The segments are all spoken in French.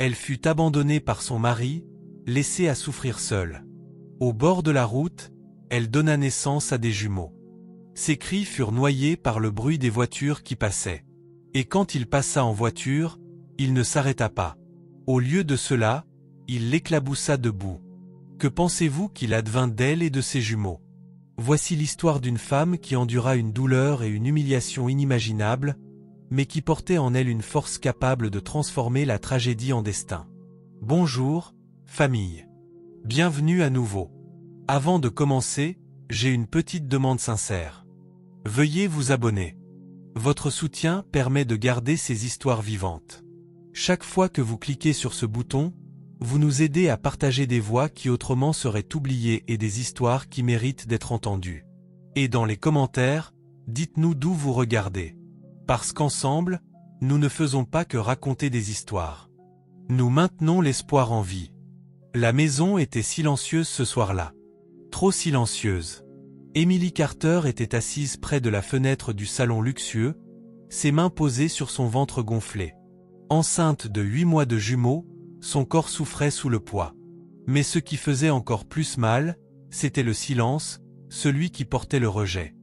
Elle fut abandonnée par son mari, laissée à souffrir seule. Au bord de la route, elle donna naissance à des jumeaux. Ses cris furent noyés par le bruit des voitures qui passaient. Et quand il passa en voiture, il ne s'arrêta pas. Au lieu de cela, il l'éclaboussa debout. Que pensez-vous qu'il advint d'elle et de ses jumeaux? Voici l'histoire d'une femme qui endura une douleur et une humiliation inimaginables, mais qui portait en elle une force capable de transformer la tragédie en destin. Bonjour, famille. Bienvenue à nouveau. Avant de commencer, j'ai une petite demande sincère. Veuillez vous abonner. Votre soutien permet de garder ces histoires vivantes. Chaque fois que vous cliquez sur ce bouton, vous nous aidez à partager des voix qui autrement seraient oubliées et des histoires qui méritent d'être entendues. Et dans les commentaires, dites-nous d'où vous regardez. Parce qu'ensemble, nous ne faisons pas que raconter des histoires. Nous maintenons l'espoir en vie. La maison était silencieuse ce soir-là. Trop silencieuse. Emily Carter était assise près de la fenêtre du salon luxueux, ses mains posées sur son ventre gonflé. Enceinte de 8 mois de jumeaux, son corps souffrait sous le poids. Mais ce qui faisait encore plus mal, c'était le silence, celui qui portait le rejet.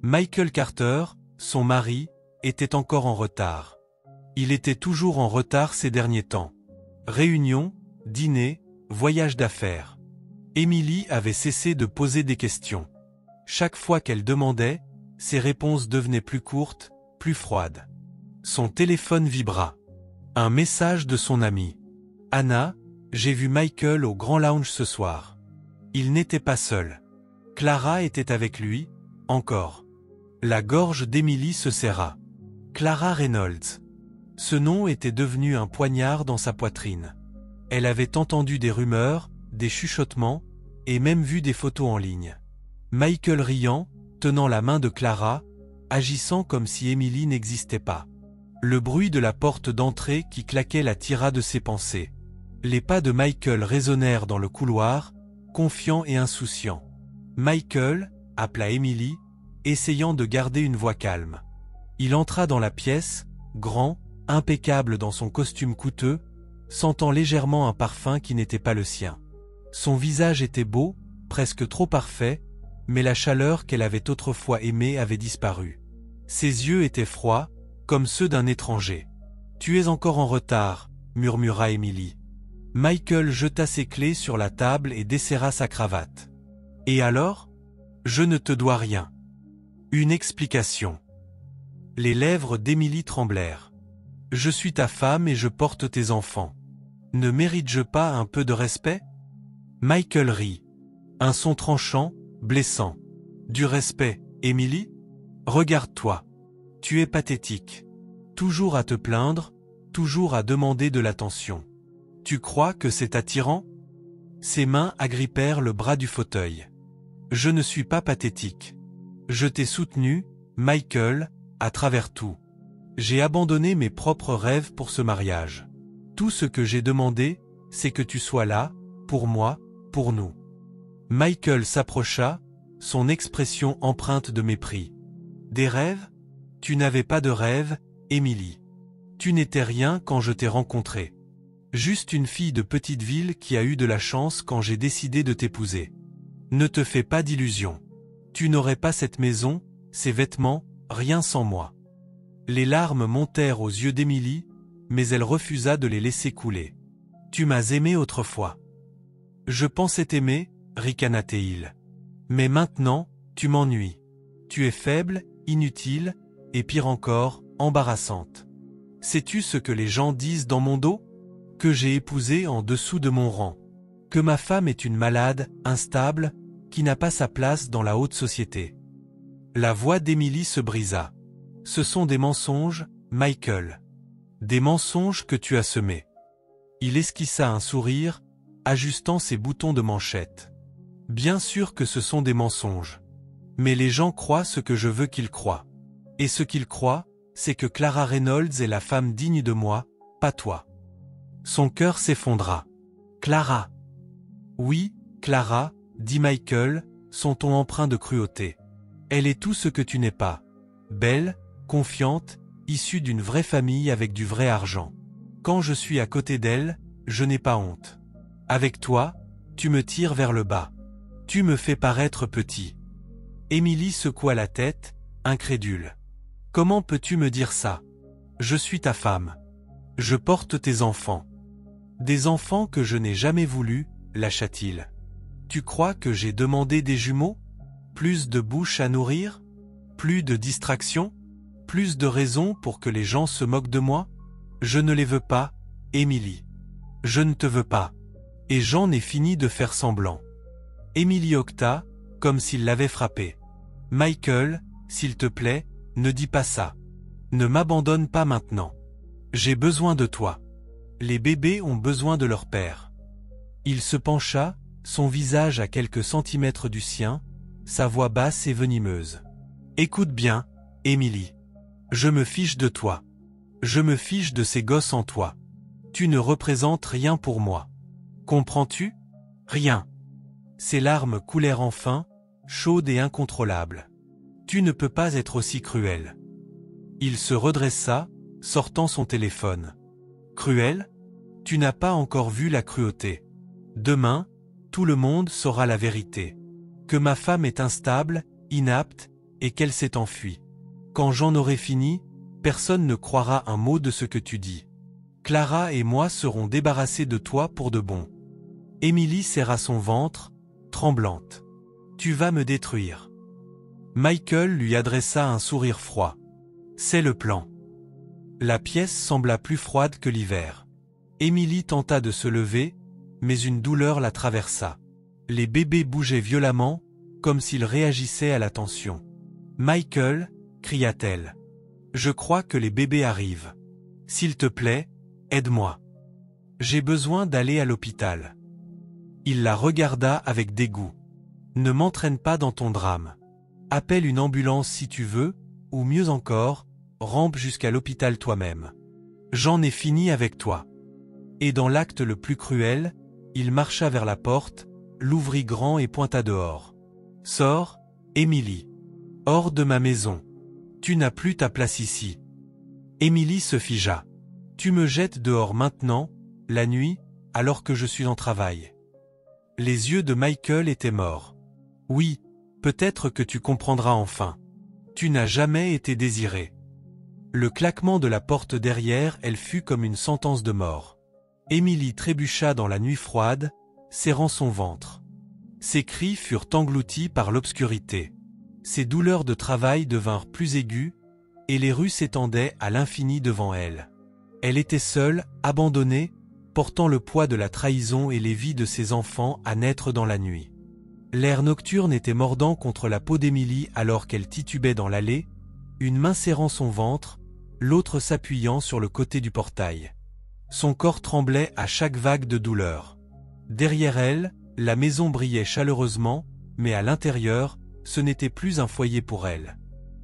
Michael Carter, son mari, était encore en retard. Il était toujours en retard ces derniers temps. Réunions, dîners, voyages d'affaires. Emily avait cessé de poser des questions. Chaque fois qu'elle demandait, ses réponses devenaient plus courtes, plus froides. Son téléphone vibra. Un message de son amie. Anna, j'ai vu Michael au Grand Lounge ce soir. Il n'était pas seul. Clara était avec lui, encore. La gorge d'Emily se serra. Clara Reynolds. Ce nom était devenu un poignard dans sa poitrine. Elle avait entendu des rumeurs, des chuchotements, et même vu des photos en ligne. Michael riant, tenant la main de Clara, agissant comme si Emily n'existait pas. Le bruit de la porte d'entrée qui claquait la tira de ses pensées. Les pas de Michael résonnèrent dans le couloir, confiants et insouciants. Michael, appela Emily, essayant de garder une voix calme. Il entra dans la pièce, grand, impeccable dans son costume coûteux, sentant légèrement un parfum qui n'était pas le sien. Son visage était beau, presque trop parfait, mais la chaleur qu'elle avait autrefois aimée avait disparu. Ses yeux étaient froids, comme ceux d'un étranger. « Tu es encore en retard », murmura Emily. Michael jeta ses clés sur la table et desserra sa cravate. « Et alors ? Je ne te dois rien. » Une explication. Les lèvres d'Emily tremblèrent. « Je suis ta femme et je porte tes enfants. Ne mérite-je pas un peu de respect ?» Michael rit. Un son tranchant, blessant. « Du respect, Emily ? Regarde-toi. Tu es pathétique. Toujours à te plaindre, toujours à demander de l'attention. Tu crois que c'est attirant ? » Ses mains agrippèrent le bras du fauteuil. « Je ne suis pas pathétique. Je t'ai soutenu, Michael, à travers tout. J'ai abandonné mes propres rêves pour ce mariage. Tout ce que j'ai demandé, c'est que tu sois là, pour moi, pour nous. » Michael s'approcha, son expression empreinte de mépris. « Des rêves ? Tu n'avais pas de rêve, Emily. Tu n'étais rien quand je t'ai rencontrée. Juste une fille de petite ville qui a eu de la chance quand j'ai décidé de t'épouser. Ne te fais pas d'illusions. Tu n'aurais pas cette maison, ces vêtements, rien sans moi. » Les larmes montèrent aux yeux d'Emily, mais elle refusa de les laisser couler. « Tu m'as aimé autrefois. »« Je pensais t'aimer, » ricana-t-il. « Mais maintenant, tu m'ennuies. Tu es faible, inutile, et pire encore, embarrassante. Sais-tu ce que les gens disent dans mon dos ? Que j'ai épousé en dessous de mon rang. Que ma femme est une malade, instable, qui n'a pas sa place dans la haute société. » La voix d'Emily se brisa. « Ce sont des mensonges, Michael. Des mensonges que tu as semés. » Il esquissa un sourire, ajustant ses boutons de manchette. « Bien sûr que ce sont des mensonges. Mais les gens croient ce que je veux qu'ils croient. Et ce qu'ils croient, c'est que Clara Reynolds est la femme digne de moi, pas toi. » Son cœur s'effondra. « Clara !»« Oui, Clara, » dit Michael, son ton empreint de cruauté. « Elle est tout ce que tu n'es pas. Belle, confiante, issue d'une vraie famille avec du vrai argent. Quand je suis à côté d'elle, je n'ai pas honte. Avec toi, tu me tires vers le bas. Tu me fais paraître petit. Émilie secoua la tête, incrédule. Comment peux-tu me dire ça? Je suis ta femme. Je porte tes enfants. Des enfants que je n'ai jamais voulu, lâcha-t-il. Tu crois que j'ai demandé des jumeaux? Plus de bouches à nourrir? Plus de distractions? Plus de raisons pour que les gens se moquent de moi? Je ne les veux pas, Émilie. Je ne te veux pas. Et j'en ai fini de faire semblant. Émilie octa, comme s'il l'avait frappé. Michael, s'il te plaît, ne dis pas ça. Ne m'abandonne pas maintenant. J'ai besoin de toi. Les bébés ont besoin de leur père. Il se pencha, son visage à quelques centimètres du sien, sa voix basse et venimeuse. Écoute bien, Émilie. Je me fiche de toi. Je me fiche de ces gosses en toi. Tu ne représentes rien pour moi. Comprends-tu? Rien. Ses larmes coulèrent enfin, chaudes et incontrôlables. Tu ne peux pas être aussi cruel. Il se redressa, sortant son téléphone. Cruel? Tu n'as pas encore vu la cruauté. Demain, tout le monde saura la vérité. Que ma femme est instable, inapte, et qu'elle s'est enfuie. Quand j'en aurai fini, personne ne croira un mot de ce que tu dis. Clara et moi serons débarrassés de toi pour de bon. Émilie serra son ventre, tremblante. Tu vas me détruire. Michael lui adressa un sourire froid. C'est le plan. La pièce sembla plus froide que l'hiver. Émilie tenta de se lever, mais une douleur la traversa. Les bébés bougeaient violemment, comme s'ils réagissaient à la tension. Michael, cria-t-elle. Je crois que les bébés arrivent. S'il te plaît, aide-moi. J'ai besoin d'aller à l'hôpital. Il la regarda avec dégoût. Ne m'entraîne pas dans ton drame. Appelle une ambulance si tu veux, ou mieux encore, rampe jusqu'à l'hôpital toi-même. J'en ai fini avec toi. Et dans l'acte le plus cruel, il marcha vers la porte, l'ouvrit grand et pointa dehors. Sors, Émilie. Hors de ma maison. Tu n'as plus ta place ici. Émilie se figea. Tu me jettes dehors maintenant, la nuit, alors que je suis en travail. Les yeux de Michael étaient morts. Oui, peut-être que tu comprendras enfin. Tu n'as jamais été désiré. Le claquement de la porte derrière elle fut comme une sentence de mort. Émilie trébucha dans la nuit froide, serrant son ventre. Ses cris furent engloutis par l'obscurité. Ses douleurs de travail devinrent plus aiguës, et les rues s'étendaient à l'infini devant elle. Elle était seule, abandonnée, portant le poids de la trahison et les vies de ses enfants à naître dans la nuit. L'air nocturne était mordant contre la peau d'Émilie alors qu'elle titubait dans l'allée, une main serrant son ventre, l'autre s'appuyant sur le côté du portail. Son corps tremblait à chaque vague de douleur. Derrière elle, la maison brillait chaleureusement, mais à l'intérieur, ce n'était plus un foyer pour elle.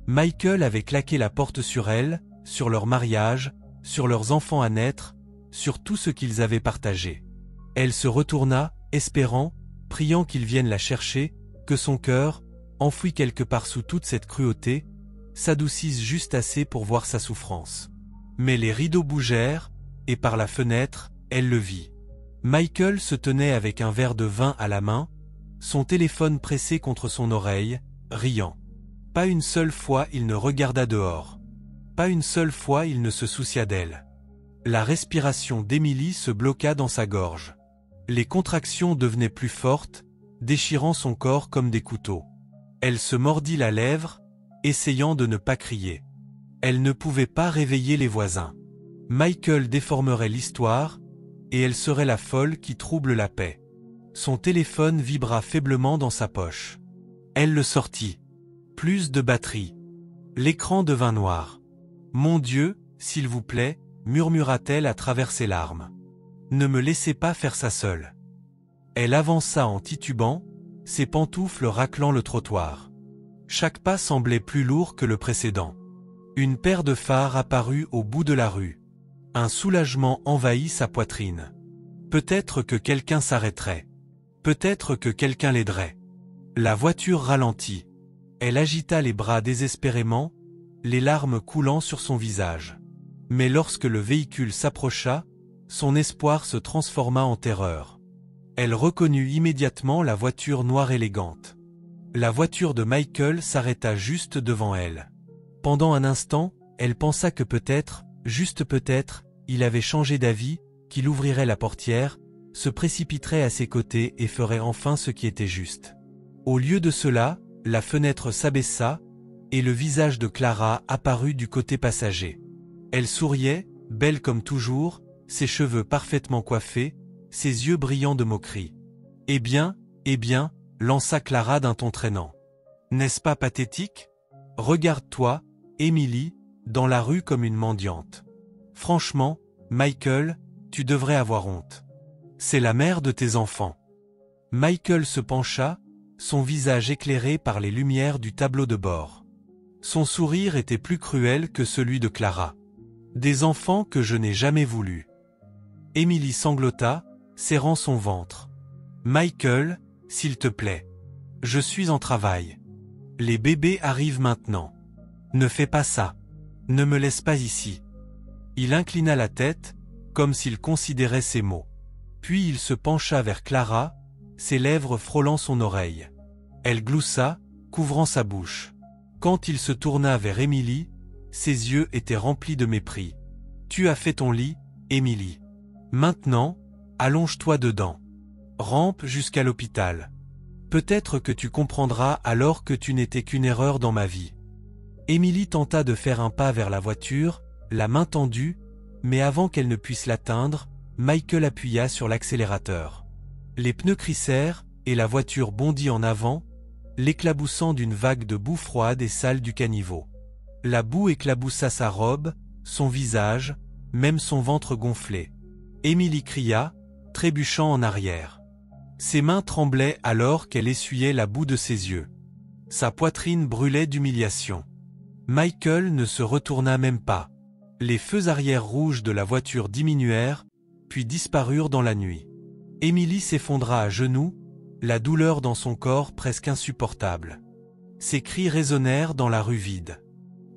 Michael avait claqué la porte sur elle, sur leur mariage, sur leurs enfants à naître, sur tout ce qu'ils avaient partagé. Elle se retourna, espérant, priant qu'il vienne la chercher, que son cœur, enfoui quelque part sous toute cette cruauté, s'adoucisse juste assez pour voir sa souffrance. Mais les rideaux bougèrent, et par la fenêtre, elle le vit. Michael se tenait avec un verre de vin à la main, son téléphone pressé contre son oreille, riant. Pas une seule fois il ne regarda dehors. Pas une seule fois il ne se soucia d'elle. La respiration d'Émilie se bloqua dans sa gorge. Les contractions devenaient plus fortes, déchirant son corps comme des couteaux. Elle se mordit la lèvre, essayant de ne pas crier. Elle ne pouvait pas réveiller les voisins. Michael déformerait l'histoire, et elle serait la folle qui trouble la paix. Son téléphone vibra faiblement dans sa poche. Elle le sortit. Plus de batterie. L'écran devint noir. « Mon Dieu, s'il vous plaît », murmura-t-elle à travers ses larmes. « Ne me laissez pas faire ça seule. » Elle avança en titubant, ses pantoufles raclant le trottoir. Chaque pas semblait plus lourd que le précédent. Une paire de phares apparut au bout de la rue. Un soulagement envahit sa poitrine. Peut-être que quelqu'un s'arrêterait. Peut-être que quelqu'un l'aiderait. La voiture ralentit. Elle agita les bras désespérément, les larmes coulant sur son visage. Mais lorsque le véhicule s'approcha, son espoir se transforma en terreur. Elle reconnut immédiatement la voiture noire élégante. La voiture de Michael s'arrêta juste devant elle. Pendant un instant, elle pensa que peut-être, juste peut-être, il avait changé d'avis, qu'il ouvrirait la portière, se précipiterait à ses côtés et ferait enfin ce qui était juste. Au lieu de cela, la fenêtre s'abaissa, et le visage de Clara apparut du côté passager. Elle souriait, belle comme toujours, ses cheveux parfaitement coiffés, ses yeux brillants de moquerie. « Eh bien, lança Clara d'un ton traînant. N'est-ce pas pathétique? Regarde-toi, Émilie, dans la rue comme une mendiante. Franchement, Michael, tu devrais avoir honte. C'est la mère de tes enfants. » Michael se pencha, son visage éclairé par les lumières du tableau de bord. Son sourire était plus cruel que celui de Clara. « Des enfants que je n'ai jamais voulu. » Émilie sanglota, serrant son ventre. « Michael, s'il te plaît. Je suis en travail. Les bébés arrivent maintenant. Ne fais pas ça. Ne me laisse pas ici. » Il inclina la tête, comme s'il considérait ses mots. Puis il se pencha vers Clara, ses lèvres frôlant son oreille. Elle gloussa, couvrant sa bouche. Quand il se tourna vers Émilie, ses yeux étaient remplis de mépris. « Tu as fait ton lit, Émilie. Maintenant, allonge-toi dedans. Rampe jusqu'à l'hôpital. Peut-être que tu comprendras alors que tu n'étais qu'une erreur dans ma vie. » Émilie tenta de faire un pas vers la voiture, la main tendue, mais avant qu'elle ne puisse l'atteindre, Michael appuya sur l'accélérateur. Les pneus crissèrent, et la voiture bondit en avant, l'éclaboussant d'une vague de boue froide et sale du caniveau. La boue éclaboussa sa robe, son visage, même son ventre gonflé. Émilie cria, trébuchant en arrière. Ses mains tremblaient alors qu'elle essuyait la boue de ses yeux. Sa poitrine brûlait d'humiliation. Michael ne se retourna même pas. Les feux arrière rouges de la voiture diminuèrent, puis disparurent dans la nuit. Émilie s'effondra à genoux, la douleur dans son corps presque insupportable. Ses cris résonnèrent dans la rue vide.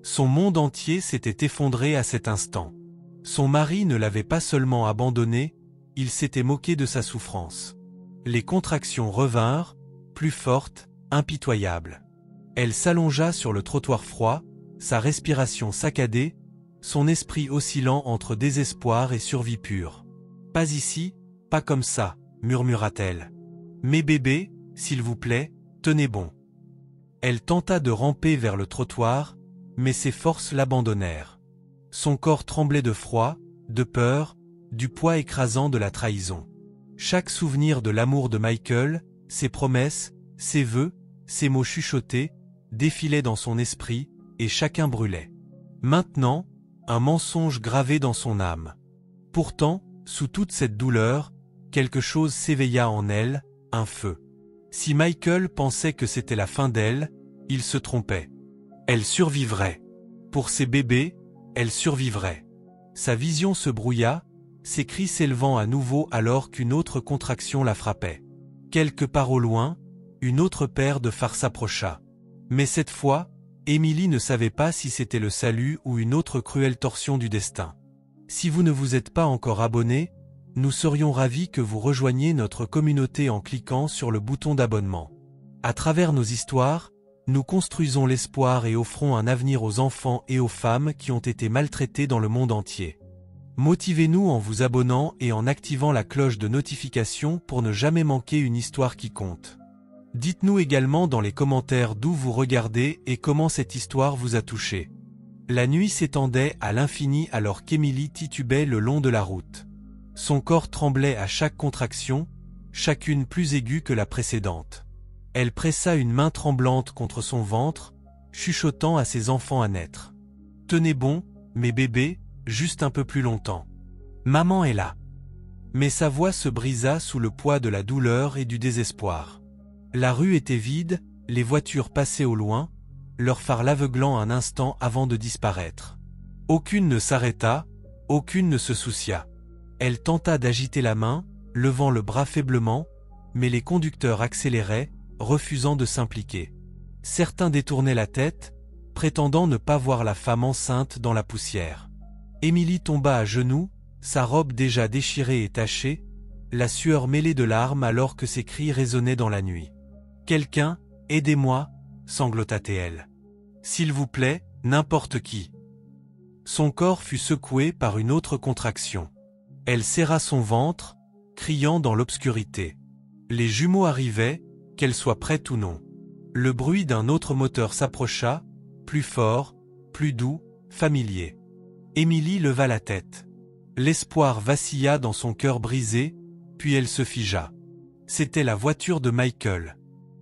Son monde entier s'était effondré à cet instant. Son mari ne l'avait pas seulement abandonnée, il s'était moqué de sa souffrance. Les contractions revinrent, plus fortes, impitoyables. Elle s'allongea sur le trottoir froid, sa respiration saccadée, son esprit oscillant entre désespoir et survie pure. « Pas ici, pas comme ça, » murmura-t-elle. « Mes bébés, s'il vous plaît, tenez bon. » Elle tenta de ramper vers le trottoir, mais ses forces l'abandonnèrent. Son corps tremblait de froid, de peur, du poids écrasant de la trahison. Chaque souvenir de l'amour de Michael, ses promesses, ses vœux, ses mots chuchotés, défilait dans son esprit, et chacun brûlait. Maintenant, un mensonge gravé dans son âme. Pourtant, sous toute cette douleur, quelque chose s'éveilla en elle, un feu. Si Michael pensait que c'était la fin d'elle, il se trompait. Elle survivrait. Pour ses bébés, elle survivrait. Sa vision se brouilla, ses cris s'élevant à nouveau alors qu'une autre contraction la frappait. Quelque part au loin, une autre paire de phares s'approcha. Mais cette fois, Émilie ne savait pas si c'était le salut ou une autre cruelle torsion du destin. Si vous ne vous êtes pas encore abonné, nous serions ravis que vous rejoigniez notre communauté en cliquant sur le bouton d'abonnement. À travers nos histoires, nous construisons l'espoir et offrons un avenir aux enfants et aux femmes qui ont été maltraités dans le monde entier. Motivez-nous en vous abonnant et en activant la cloche de notification pour ne jamais manquer une histoire qui compte. Dites-nous également dans les commentaires d'où vous regardez et comment cette histoire vous a touché. La nuit s'étendait à l'infini alors qu'Émilie titubait le long de la route. Son corps tremblait à chaque contraction, chacune plus aiguë que la précédente. Elle pressa une main tremblante contre son ventre, chuchotant à ses enfants à naître. « Tenez bon, mes bébés, juste un peu plus longtemps. Maman est là. » Mais sa voix se brisa sous le poids de la douleur et du désespoir. La rue était vide, les voitures passaient au loin, leurs phares l'aveuglant un instant avant de disparaître. Aucune ne s'arrêta, aucune ne se soucia. Elle tenta d'agiter la main, levant le bras faiblement, mais les conducteurs accéléraient, refusant de s'impliquer. Certains détournaient la tête, prétendant ne pas voir la femme enceinte dans la poussière. Émilie tomba à genoux, sa robe déjà déchirée et tachée, la sueur mêlée de larmes alors que ses cris résonnaient dans la nuit. « Quelqu'un, aidez-moi » sanglota-t-elle. « S'il vous plaît, n'importe qui. » Son corps fut secoué par une autre contraction. Elle serra son ventre, criant dans l'obscurité. Les jumeaux arrivaient, qu'elle soit prête ou non. Le bruit d'un autre moteur s'approcha, plus fort, plus doux, familier. Émilie leva la tête. L'espoir vacilla dans son cœur brisé, puis elle se figea. C'était la voiture de Michael.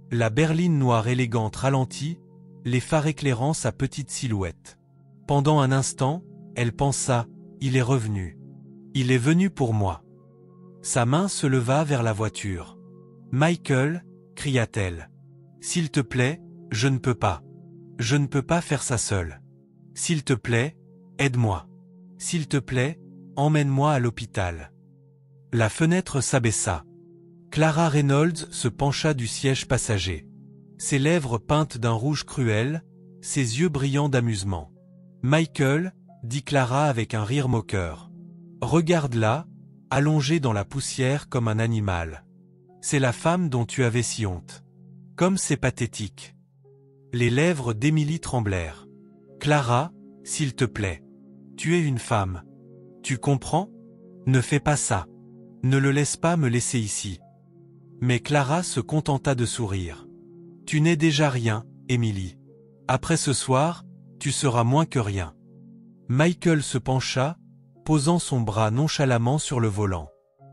La berline noire élégante ralentit, les phares éclairant sa petite silhouette. Pendant un instant, elle pensa, il est revenu. Il est venu pour moi. Sa main se leva vers la voiture. Michael, cria-t-elle. S'il te plaît, je ne peux pas. Je ne peux pas faire ça seule. S'il te plaît, aide-moi. S'il te plaît, emmène-moi à l'hôpital. La fenêtre s'abaissa. Clara Reynolds se pencha du siège passager. Ses lèvres peintes d'un rouge cruel, ses yeux brillants d'amusement. Michael, dit Clara avec un rire moqueur. Regarde-la, allongée dans la poussière comme un animal. C'est la femme dont tu avais si honte. Comme c'est pathétique. Les lèvres d'Émilie tremblèrent. Clara, s'il te plaît. Tu es une femme. Tu comprends? Ne fais pas ça. Ne le laisse pas me laisser ici. Mais Clara se contenta de sourire. Tu n'es déjà rien, Émilie. Après ce soir, tu seras moins que rien. Michael se pencha, posant son bras nonchalamment sur le volant.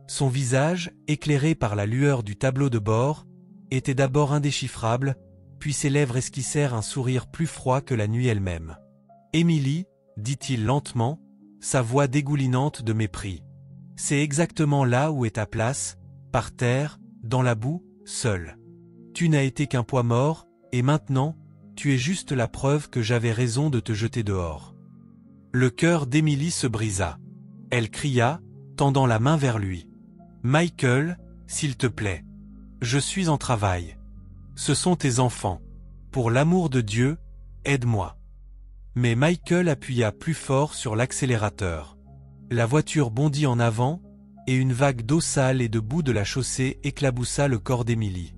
Son visage, éclairé par la lueur du tableau de bord, était d'abord indéchiffrable, puis ses lèvres esquissèrent un sourire plus froid que la nuit elle-même. « Émilie, dit-il lentement, sa voix dégoulinante de mépris. C'est exactement là où est ta place, par terre, dans la boue, seule. Tu n'as été qu'un poids mort, et maintenant, tu es juste la preuve que j'avais raison de te jeter dehors. » Le cœur d'Émilie se brisa. Elle cria, tendant la main vers lui. « Michael, s'il te plaît. Je suis en travail. Ce sont tes enfants. Pour l'amour de Dieu, aide-moi. » Mais Michael appuya plus fort sur l'accélérateur. La voiture bondit en avant, et une vague d'eau sale et de boue de la chaussée éclaboussa le corps d'Émilie.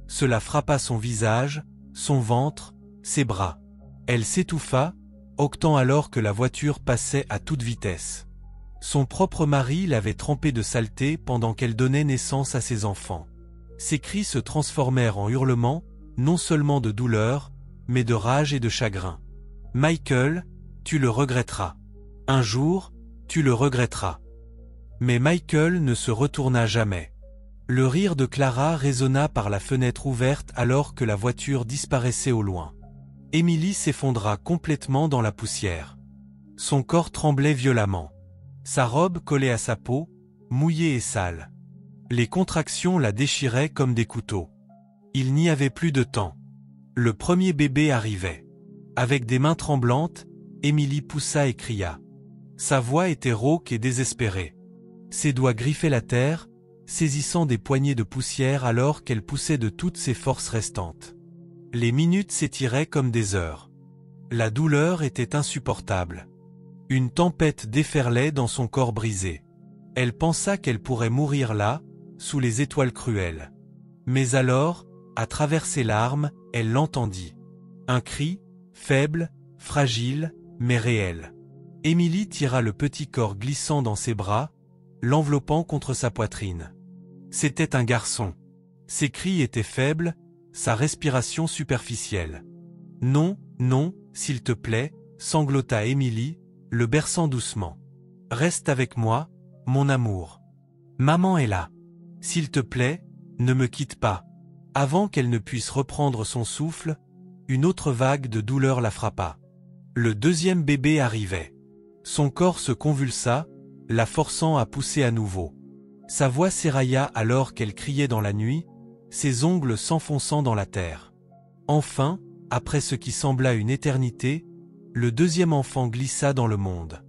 Cela frappa son visage, son ventre, ses bras. Elle s'étouffa, octant alors que la voiture passait à toute vitesse. Son propre mari l'avait trempée de saleté pendant qu'elle donnait naissance à ses enfants. Ses cris se transformèrent en hurlements, non seulement de douleur, mais de rage et de chagrin. « Michael, tu le regretteras. Un jour, tu le regretteras. » Mais Michael ne se retourna jamais. Le rire de Clara résonna par la fenêtre ouverte alors que la voiture disparaissait au loin. Émilie s'effondra complètement dans la poussière. Son corps tremblait violemment. Sa robe collait à sa peau, mouillée et sale. Les contractions la déchiraient comme des couteaux. Il n'y avait plus de temps. Le premier bébé arrivait. Avec des mains tremblantes, Émilie poussa et cria. Sa voix était rauque et désespérée. Ses doigts griffaient la terre, saisissant des poignées de poussière alors qu'elle poussait de toutes ses forces restantes. Les minutes s'étiraient comme des heures. La douleur était insupportable. Une tempête déferlait dans son corps brisé. Elle pensa qu'elle pourrait mourir là, sous les étoiles cruelles. Mais alors, à travers ses larmes, elle l'entendit. Un cri, faible, fragile, mais réel. Émilie tira le petit corps glissant dans ses bras, l'enveloppant contre sa poitrine. C'était un garçon. Ses cris étaient faibles, sa respiration superficielle. « Non, non, s'il te plaît » sanglota Émilie, le berçant doucement. « Reste avec moi, mon amour. Maman est là. S'il te plaît, ne me quitte pas. » Avant qu'elle ne puisse reprendre son souffle, une autre vague de douleur la frappa. Le deuxième bébé arrivait. Son corps se convulsa, la forçant à pousser à nouveau. Sa voix s'érailla alors qu'elle criait dans la nuit, ses ongles s'enfonçant dans la terre. Enfin, après ce qui sembla une éternité, le deuxième enfant glissa dans le monde.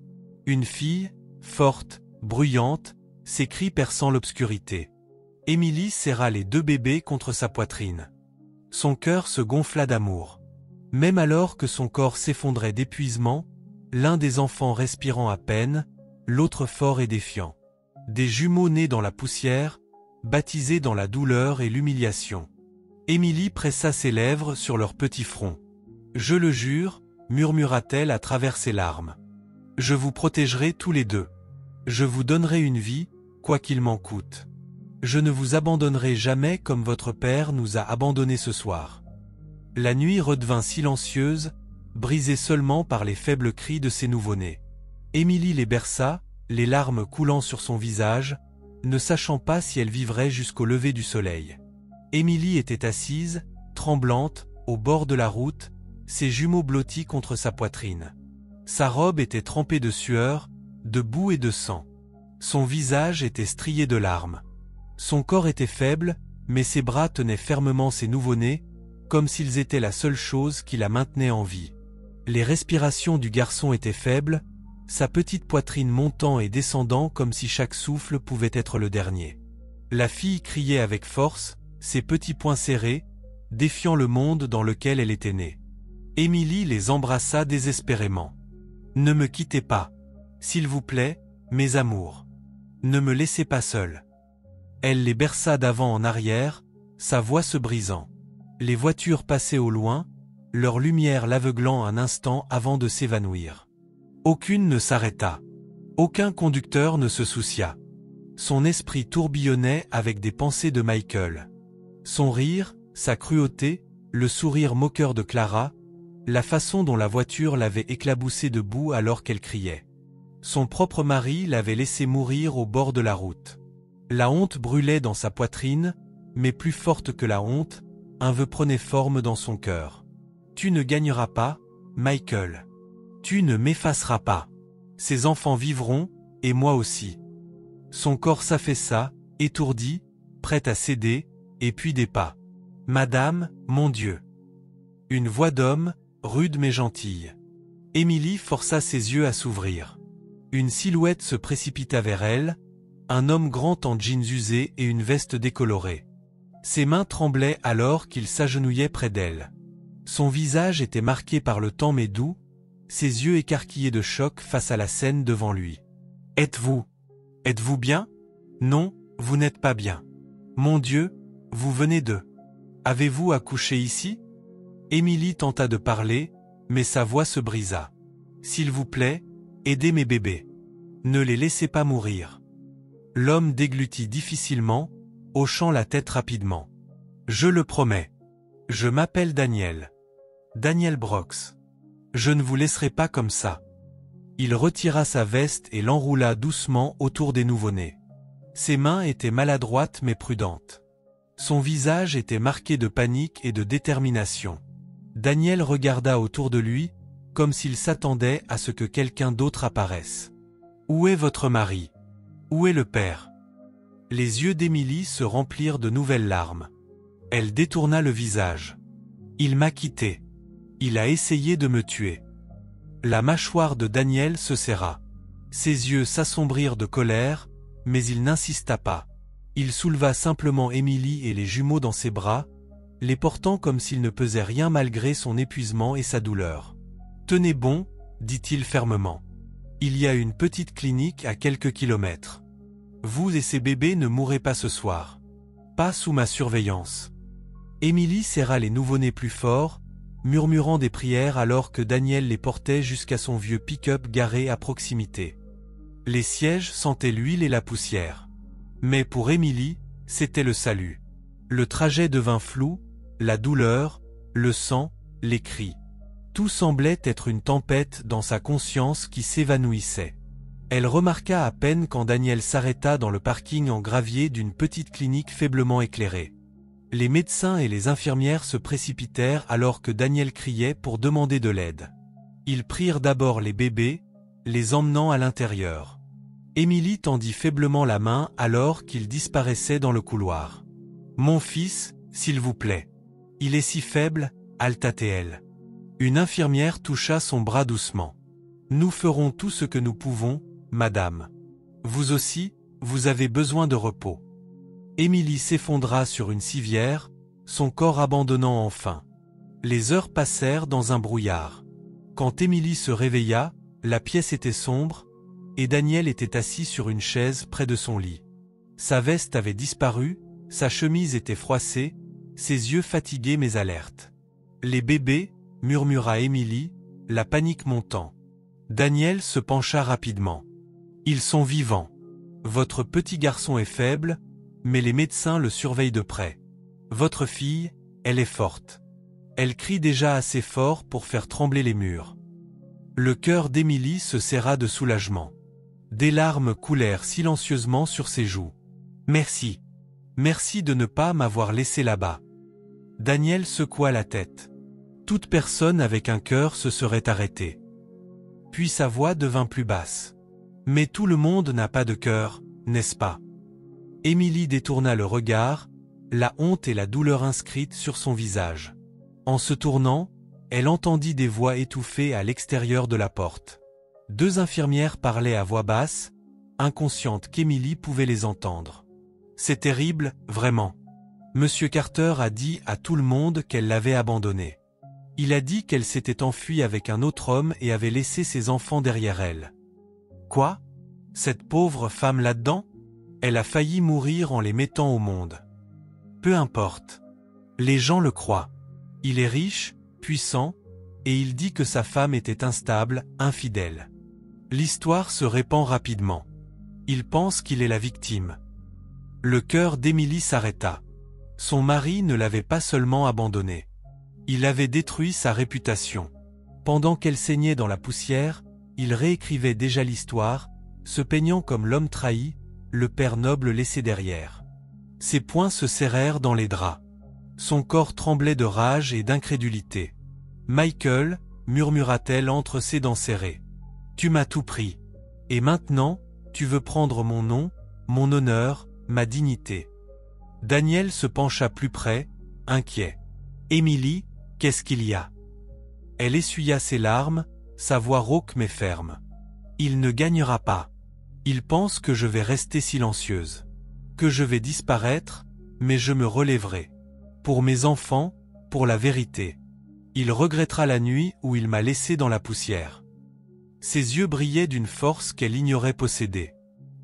Une fille, forte, bruyante, ses cris perçant l'obscurité. Émilie serra les deux bébés contre sa poitrine. Son cœur se gonfla d'amour. Même alors que son corps s'effondrait d'épuisement, l'un des enfants respirant à peine, l'autre fort et défiant. Des jumeaux nés dans la poussière, baptisés dans la douleur et l'humiliation. Émilie pressa ses lèvres sur leur petit front. « Je le jure, murmura-t-elle à travers ses larmes. Je vous protégerai tous les deux. Je vous donnerai une vie, quoi qu'il m'en coûte. Je ne vous abandonnerai jamais comme votre père nous a abandonnés ce soir. » La nuit redevint silencieuse, brisée seulement par les faibles cris de ses nouveau-nés. Émilie les berça, les larmes coulant sur son visage, ne sachant pas si elle vivrait jusqu'au lever du soleil. Émilie était assise, tremblante, au bord de la route, ses jumeaux blottis contre sa poitrine. Sa robe était trempée de sueur, de boue et de sang. Son visage était strié de larmes. Son corps était faible, mais ses bras tenaient fermement ses nouveau-nés, comme s'ils étaient la seule chose qui la maintenait en vie. Les respirations du garçon étaient faibles, sa petite poitrine montant et descendant comme si chaque souffle pouvait être le dernier. La fille criait avec force, ses petits poings serrés, défiant le monde dans lequel elle était née. Émilie les embrassa désespérément. « Ne me quittez pas. S'il vous plaît, mes amours. Ne me laissez pas seule. » Elle les berça d'avant en arrière, sa voix se brisant. Les voitures passaient au loin, leur lumière l'aveuglant un instant avant de s'évanouir. Aucune ne s'arrêta. Aucun conducteur ne se soucia. Son esprit tourbillonnait avec des pensées de Michael. Son rire, sa cruauté, le sourire moqueur de Clara, la façon dont la voiture l'avait éclaboussée de boue alors qu'elle criait. Son propre mari l'avait laissé mourir au bord de la route. La honte brûlait dans sa poitrine, mais plus forte que la honte, un vœu prenait forme dans son cœur. « Tu ne gagneras pas, Michael. Tu ne m'effaceras pas. Ces enfants vivront, et moi aussi. » Son corps s'affaissa, étourdi, prêt à céder, et puis des pas. « Madame, mon Dieu !» Une voix d'homme, rude mais gentille. Émilie força ses yeux à s'ouvrir. Une silhouette se précipita vers elle, un homme grand en jeans usés et une veste décolorée. Ses mains tremblaient alors qu'il s'agenouillait près d'elle. Son visage était marqué par le temps mais doux, ses yeux écarquillés de choc face à la scène devant lui. « Êtes-vous bien? Non, vous n'êtes pas bien. Mon Dieu, vous venez de... Avez-vous accouché ici ?» Émilie tenta de parler, mais sa voix se brisa. « S'il vous plaît, aidez mes bébés. Ne les laissez pas mourir. » L'homme déglutit difficilement, hochant la tête rapidement. « Je le promets. Je m'appelle Daniel. Daniel Brox. Je ne vous laisserai pas comme ça. » Il retira sa veste et l'enroula doucement autour des nouveau-nés. Ses mains étaient maladroites mais prudentes. Son visage était marqué de panique et de détermination. Daniel regarda autour de lui, comme s'il s'attendait à ce que quelqu'un d'autre apparaisse. « Où est votre mari? Où est le père ?» Les yeux d'Émilie se remplirent de nouvelles larmes. Elle détourna le visage. « Il m'a quitté. Il a essayé de me tuer. » La mâchoire de Daniel se serra. Ses yeux s'assombrirent de colère, mais il n'insista pas. Il souleva simplement Émilie et les jumeaux dans ses bras, les portant comme s'il ne pesait rien malgré son épuisement et sa douleur. « Tenez bon, » dit-il fermement. « Il y a une petite clinique à quelques kilomètres. Vous et ces bébés ne mourrez pas ce soir. Pas sous ma surveillance. » Émilie serra les nouveau-nés plus fort, murmurant des prières alors que Daniel les portait jusqu'à son vieux pick-up garé à proximité. Les sièges sentaient l'huile et la poussière. Mais pour Émilie, c'était le salut. Le trajet devint flou, la douleur, le sang, les cris. Tout semblait être une tempête dans sa conscience qui s'évanouissait. Elle remarqua à peine quand Daniel s'arrêta dans le parking en gravier d'une petite clinique faiblement éclairée. Les médecins et les infirmières se précipitèrent alors que Daniel criait pour demander de l'aide. Ils prirent d'abord les bébés, les emmenant à l'intérieur. Émilie tendit faiblement la main alors qu'il disparaissait dans le couloir. « Mon fils, s'il vous plaît. Il est si faible, » halta-t-elle. Une infirmière toucha son bras doucement. « Nous ferons tout ce que nous pouvons, madame. Vous aussi, vous avez besoin de repos. » Émilie s'effondra sur une civière, son corps abandonnant enfin. Les heures passèrent dans un brouillard. Quand Émilie se réveilla, la pièce était sombre, et Daniel était assis sur une chaise près de son lit. Sa veste avait disparu, sa chemise était froissée, ses yeux fatigués mais alertes. « Les bébés » murmura Émilie, la panique montant. Daniel se pencha rapidement. « Ils sont vivants. Votre petit garçon est faible, mais les médecins le surveillent de près. Votre fille, elle est forte. Elle crie déjà assez fort pour faire trembler les murs. » Le cœur d'Émilie se serra de soulagement. Des larmes coulèrent silencieusement sur ses joues. « Merci. Merci de ne pas m'avoir laissé là-bas. » Daniel secoua la tête. Toute personne avec un cœur se serait arrêtée. Puis sa voix devint plus basse. « Mais tout le monde n'a pas de cœur, n'est-ce pas ?» Émilie détourna le regard, la honte et la douleur inscrites sur son visage. En se tournant, elle entendit des voix étouffées à l'extérieur de la porte. 2 infirmières parlaient à voix basse, inconscientes qu'Émilie pouvait les entendre. « C'est terrible, vraiment. Monsieur Carter a dit à tout le monde qu'elle l'avait abandonnée. Il a dit qu'elle s'était enfuie avec un autre homme et avait laissé ses enfants derrière elle. » Quoi? Cette pauvre femme là-dedans? Elle a failli mourir en les mettant au monde. Peu importe. Les gens le croient. Il est riche, puissant, et il dit que sa femme était instable, infidèle. L'histoire se répand rapidement. Il pense qu'il est la victime. Le cœur d'Émilie s'arrêta. Son mari ne l'avait pas seulement abandonnée. Il avait détruit sa réputation. Pendant qu'elle saignait dans la poussière, il réécrivait déjà l'histoire, se peignant comme l'homme trahi, le père noble laissé derrière. Ses poings se serrèrent dans les draps. Son corps tremblait de rage et d'incrédulité. « Michael, » murmura-t-elle entre ses dents serrées. « Tu m'as tout pris. Et maintenant, tu veux prendre mon nom, mon honneur, ma dignité. » Daniel se pencha plus près, inquiet. « Émilie, qu'est-ce qu'il y a ?» Elle essuya ses larmes, sa voix rauque mais ferme. « Il ne gagnera pas. Il pense que je vais rester silencieuse. Que je vais disparaître, mais je me relèverai. Pour mes enfants, pour la vérité. Il regrettera la nuit où il m'a laissé dans la poussière. » Ses yeux brillaient d'une force qu'elle ignorait posséder.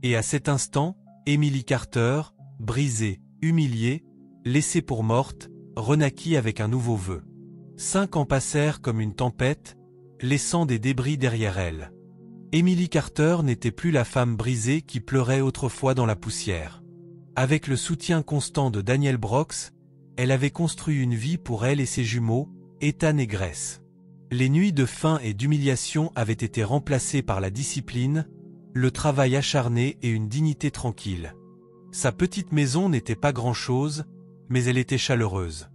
Et à cet instant, Émilie Carter, brisée, humiliée, laissée pour morte, renaquit avec un nouveau vœu. 5 ans passèrent comme une tempête, laissant des débris derrière elle. Émilie Carter n'était plus la femme brisée qui pleurait autrefois dans la poussière. Avec le soutien constant de Daniel Brooks, elle avait construit une vie pour elle et ses jumeaux, Ethan et Grace. Les nuits de faim et d'humiliation avaient été remplacées par la discipline, le travail acharné et une dignité tranquille. Sa petite maison n'était pas grand-chose, mais elle était chaleureuse.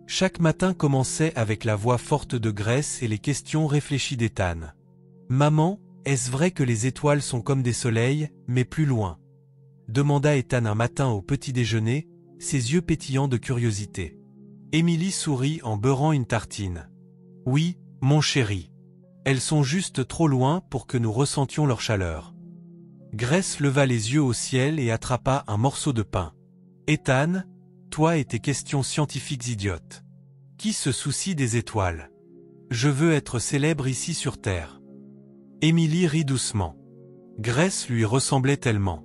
Chaque matin commençait avec la voix forte de Grace et les questions réfléchies d'Ethan. « Maman, est-ce vrai que les étoiles sont comme des soleils, mais plus loin ?» demanda Ethan un matin au petit déjeuner, ses yeux pétillants de curiosité. Émilie sourit en beurrant une tartine. « Oui, mon chéri. Elles sont juste trop loin pour que nous ressentions leur chaleur. » Grace leva les yeux au ciel et attrapa un morceau de pain. « Ethan, toi et tes questions scientifiques idiotes. Qui se soucie des étoiles? Je veux être célèbre ici sur Terre. » Émilie rit doucement. Grace lui ressemblait tellement.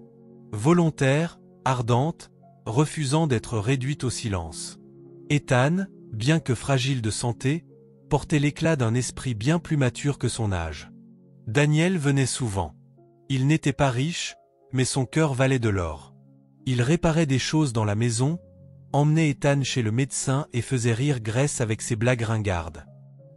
Volontaire, ardente, refusant d'être réduite au silence. Ethan, bien que fragile de santé, portait l'éclat d'un esprit bien plus mature que son âge. Daniel venait souvent. Il n'était pas riche, mais son cœur valait de l'or. Il réparait des choses dans la maison, emmenait Ethan chez le médecin et faisait rire Grace avec ses blagues ringardes.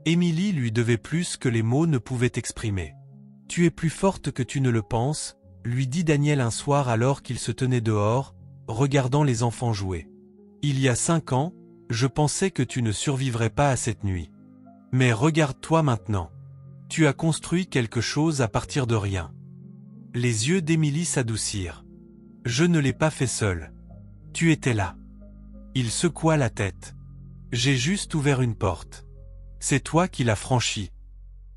Émilie lui devait plus que les mots ne pouvaient exprimer. « Tu es plus forte que tu ne le penses », lui dit Daniel un soir alors qu'il se tenait dehors, regardant les enfants jouer. « Il y a 5 ans, je pensais que tu ne survivrais pas à cette nuit. Mais regarde-toi maintenant. Tu as construit quelque chose à partir de rien. » Les yeux d'Émilie s'adoucirent. « Je ne l'ai pas fait seul. Tu étais là. » Il secoua la tête. « J'ai juste ouvert une porte. C'est toi qui l'as franchie. »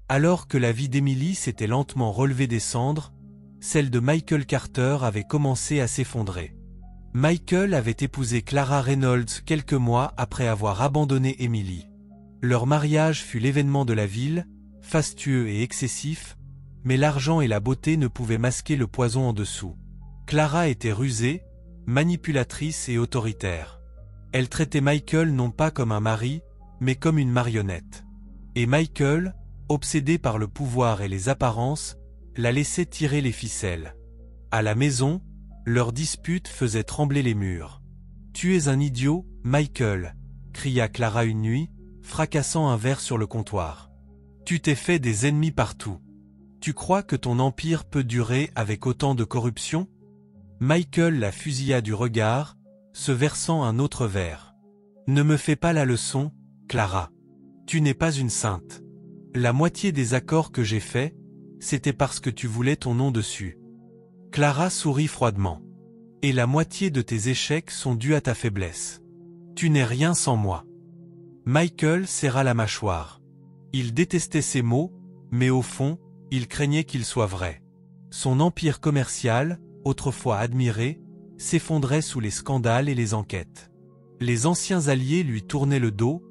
Alors que la vie d'Émilie s'était lentement relevée des cendres, celle de Michael Carter avait commencé à s'effondrer. Michael avait épousé Clara Reynolds quelques mois après avoir abandonné Émilie. Leur mariage fut l'événement de la ville, fastueux et excessif, mais l'argent et la beauté ne pouvaient masquer le poison en dessous. Clara était rusée, manipulatrice et autoritaire. Elle traitait Michael non pas comme un mari, mais comme une marionnette. Et Michael, obsédé par le pouvoir et les apparences, la laissait tirer les ficelles. À la maison, leur dispute faisait trembler les murs. « Tu es un idiot, Michael !» cria Clara une nuit, fracassant un verre sur le comptoir. « Tu t'es fait des ennemis partout. Tu crois que ton empire peut durer avec autant de corruption ?» Michael la fusilla du regard, se versant un autre verre. « Ne me fais pas la leçon, Clara. Tu n'es pas une sainte. La moitié des accords que j'ai faits, c'était parce que tu voulais ton nom dessus. » Clara sourit froidement. « Et la moitié de tes échecs sont dus à ta faiblesse. Tu n'es rien sans moi. » Michael serra la mâchoire. Il détestait ces mots, mais au fond, il craignait qu'ils soient vrais. Son empire commercial, autrefois admiré, s'effondrait sous les scandales et les enquêtes. Les anciens alliés lui tournaient le dos,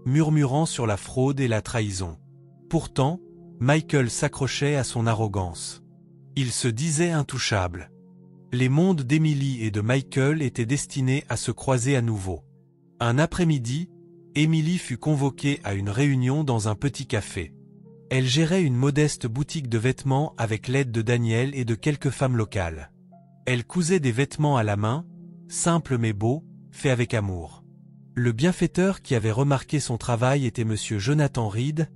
murmurant sur la fraude et la trahison. Pourtant, Michael s'accrochait à son arrogance. Il se disait intouchable. Les mondes d'Emily et de Michael étaient destinés à se croiser à nouveau. Un après-midi, Emily fut convoquée à une réunion dans un petit café. Elle gérait une modeste boutique de vêtements avec l'aide de Daniel et de quelques femmes locales. Elle cousait des vêtements à la main, simples mais beaux, faits avec amour. Le bienfaiteur qui avait remarqué son travail était Monsieur Jonathan Reed,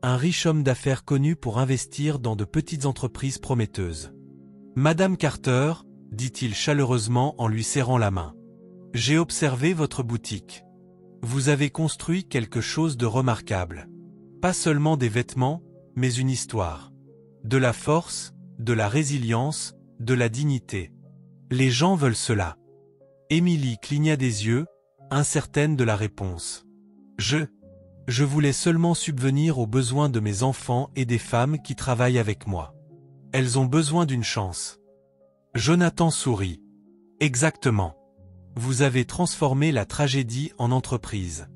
un riche homme d'affaires connu pour investir dans de petites entreprises prometteuses. « Madame Carter », dit-il chaleureusement en lui serrant la main. « J'ai observé votre boutique. Vous avez construit quelque chose de remarquable. Pas seulement des vêtements, mais une histoire. De la force, de la résilience, de la dignité. Les gens veulent cela. » Emily cligna des yeux, incertaine de la réponse. « Je voulais seulement subvenir aux besoins de mes enfants et des femmes qui travaillent avec moi. Elles ont besoin d'une chance. » Jonathan sourit. « Exactement. Vous avez transformé la tragédie en entreprise.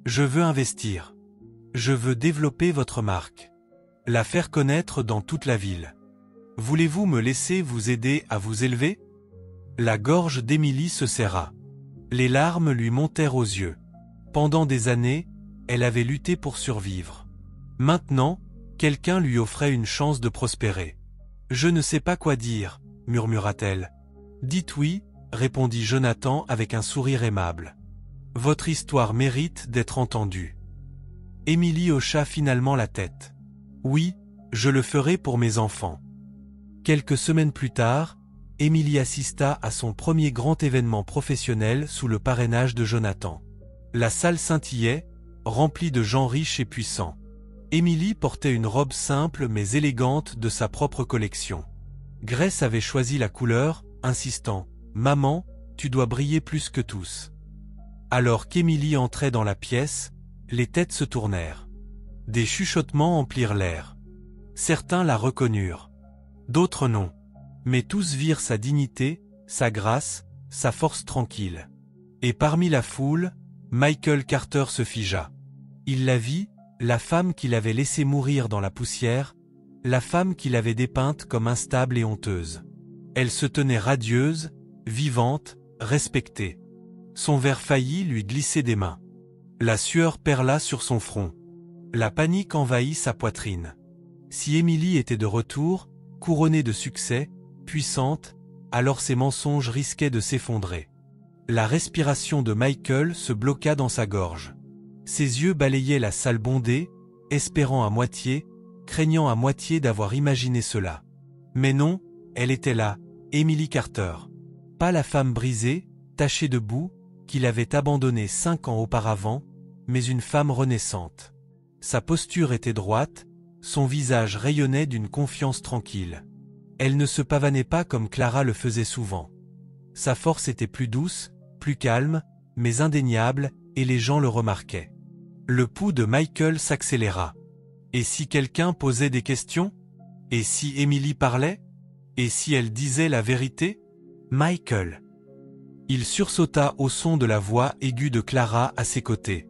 Je veux investir. Je veux développer votre marque. La faire connaître dans toute la ville. Voulez-vous me laisser vous aider à vous élever ?» La gorge d'Emily se serra. Les larmes lui montèrent aux yeux. Pendant des années, elle avait lutté pour survivre. Maintenant, quelqu'un lui offrait une chance de prospérer. « Je ne sais pas quoi dire », murmura-t-elle. « Dites oui », répondit Jonathan avec un sourire aimable. « Votre histoire mérite d'être entendue. » Emily hocha finalement la tête. « Oui, je le ferai pour mes enfants. » Quelques semaines plus tard, Emily assista à son premier grand événement professionnel sous le parrainage de Jonathan. La salle scintillait, remplie de gens riches et puissants. Emily portait une robe simple mais élégante de sa propre collection. Grace avait choisi la couleur, insistant « Maman, tu dois briller plus que tous. » Alors qu'Emily entrait dans la pièce, les têtes se tournèrent. Des chuchotements emplirent l'air. Certains la reconnurent. D'autres non. Mais tous virent sa dignité, sa grâce, sa force tranquille. Et parmi la foule, Michael Carter se figea. Il la vit, la femme qu'il avait laissée mourir dans la poussière, la femme qu'il avait dépeinte comme instable et honteuse. Elle se tenait radieuse, vivante, respectée. Son verre failli lui glissait des mains. La sueur perla sur son front. La panique envahit sa poitrine. Si Emily était de retour, couronnée de succès, puissante, alors ses mensonges risquaient de s'effondrer. La respiration de Michael se bloqua dans sa gorge. Ses yeux balayaient la salle bondée, espérant à moitié, craignant à moitié d'avoir imaginé cela. Mais non, elle était là, Emily Carter. Pas la femme brisée, tachée de boue, qu'il avait abandonnée 5 ans auparavant, mais une femme renaissante. Sa posture était droite, son visage rayonnait d'une confiance tranquille. Elle ne se pavanait pas comme Clara le faisait souvent. Sa force était plus douce, plus calme, mais indéniable, et les gens le remarquaient. Le pouls de Michael s'accéléra. Et si quelqu'un posait des questions? Et si Emily parlait? Et si elle disait la vérité? Michael. Il sursauta au son de la voix aiguë de Clara à ses côtés.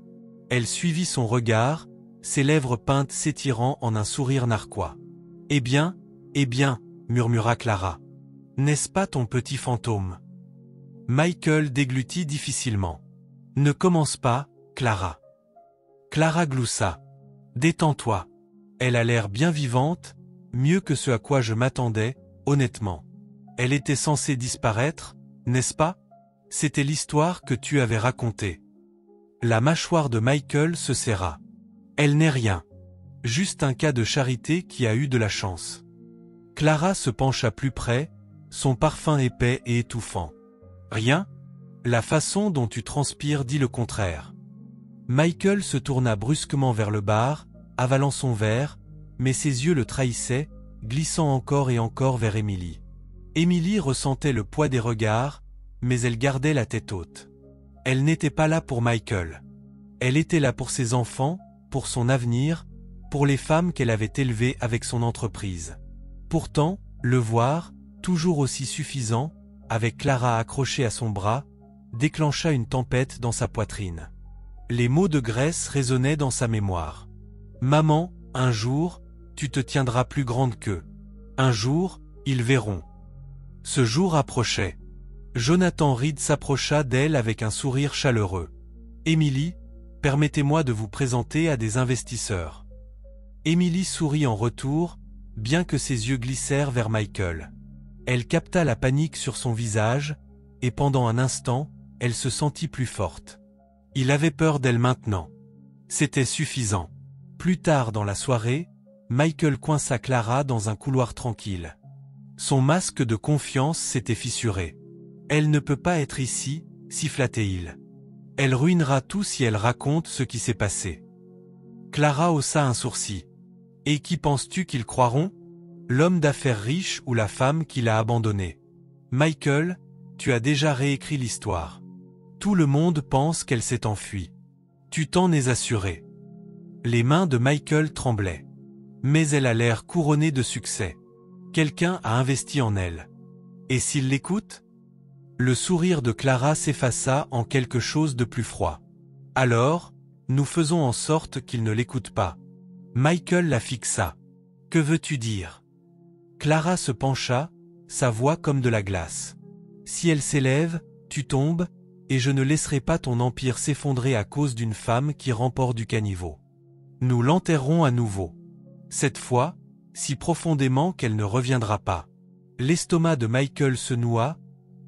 Elle suivit son regard, ses lèvres peintes s'étirant en un sourire narquois. « Eh bien, Eh bien, murmura Clara. N'est-ce pas ton petit fantôme? Michael déglutit difficilement. Ne commence pas, Clara. Clara gloussa. Détends-toi. Elle a l'air bien vivante, mieux que ce à quoi je m'attendais, honnêtement. Elle était censée disparaître, n'est-ce pas? C'était l'histoire que tu avais racontée. La mâchoire de Michael se serra. Elle n'est rien. Juste un cas de charité qui a eu de la chance. Clara se pencha plus près, son parfum épais et étouffant. Rien? La façon dont tu transpires dit le contraire. Michael se tourna brusquement vers le bar, avalant son verre, mais ses yeux le trahissaient, glissant encore et encore vers Emily. Emily ressentait le poids des regards, mais elle gardait la tête haute. Elle n'était pas là pour Michael. Elle était là pour ses enfants, pour son avenir, pour les femmes qu'elle avait élevées avec son entreprise. Pourtant, le voir, toujours aussi suffisant, avec Clara accrochée à son bras, déclencha une tempête dans sa poitrine. Les mots de Grace résonnaient dans sa mémoire. « Maman, un jour, tu te tiendras plus grande qu'eux. Un jour, ils verront. » Ce jour approchait. Jonathan Reed s'approcha d'elle avec un sourire chaleureux. « Emily, permettez-moi de vous présenter à des investisseurs. » Emily sourit en retour, bien que ses yeux glissèrent vers Michael. Elle capta la panique sur son visage, et pendant un instant, elle se sentit plus forte. Il avait peur d'elle maintenant. C'était suffisant. Plus tard dans la soirée, Michael coinça Clara dans un couloir tranquille. Son masque de confiance s'était fissuré. « Elle ne peut pas être ici, siffla-t-il. Elle ruinera tout si elle raconte ce qui s'est passé. » Clara haussa un sourcil. « Et qui penses-tu qu'ils croiront? L'homme d'affaires riche ou la femme qui l'a abandonné? Michael, tu as déjà réécrit l'histoire. Tout le monde pense qu'elle s'est enfuie. Tu t'en es assuré. » Les mains de Michael tremblaient. Mais elle a l'air couronnée de succès. Quelqu'un a investi en elle. Et s'il l'écoute? Le sourire de Clara s'effaça en quelque chose de plus froid. Alors, nous faisons en sorte qu'il ne l'écoute pas. Michael la fixa. Que veux-tu dire? Clara se pencha, sa voix comme de la glace. Si elle s'élève, tu tombes, et je ne laisserai pas ton empire s'effondrer à cause d'une femme qui remporte du caniveau. Nous l'enterrerons à nouveau. Cette fois, si profondément qu'elle ne reviendra pas. L'estomac de Michael se noua,